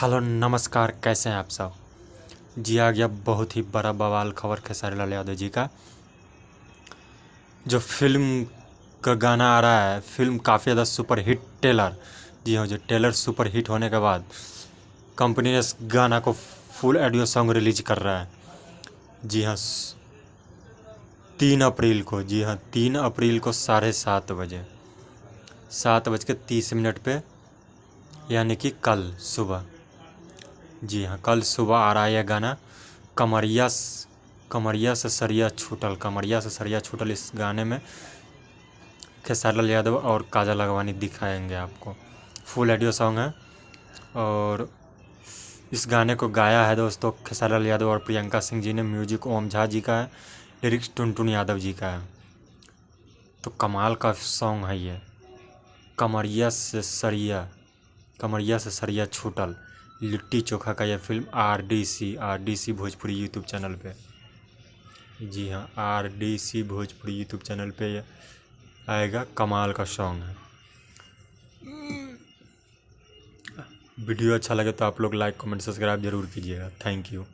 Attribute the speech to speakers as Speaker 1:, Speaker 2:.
Speaker 1: Hello नमस्कार, कैसे हैं आप सब। जी आ गया बहुत ही बड़ा बवाल खबर खेसारी लाल यादव जी का। जो फिल्म का गाना आ रहा है, फिल्म काफ़ी ज़्यादा सुपर हिट टेलर। जी हाँ, जो टेलर सुपर हिट होने के बाद कंपनी ने इस गाना को फुल ऑडियो सॉन्ग रिलीज कर रहा है। जी हाँ, 3 अप्रैल को। जी हाँ, 3 अप्रैल को 7:30 बजे, 7:30 पे, यानी कि कल सुबह। जी हाँ, कल सुबह आ रहा है यह गाना। कमरिया से सरिया छूटल, कमरिया से सरिया छूटल, इस गाने में खेसारी लाल यादव और काजल अगवानी दिखाएंगे आपको। फुल ऑडियो सॉन्ग है और इस गाने को गाया है दोस्तों खेसारी लाल यादव और प्रियंका सिंह जी ने। म्यूजिक ओम झा जी का है, लिरिक्स टुनटुन यादव जी का है। तो कमाल का सॉन्ग है ये। कमरिया से सरिया छूटल, लिट्टी चोखा का यह film RDC Bhojpuri YouTube channel पे। जी हाँ, आरडीसी भोजपुरी यूट्यूब चैनल पे यह आएगा। कमाल का सॉन्ग है। वीडियो अच्छा लगे तो आप लोग लाइक कमेंट सब्सक्राइब जरूर कीजिएगा। Thank you.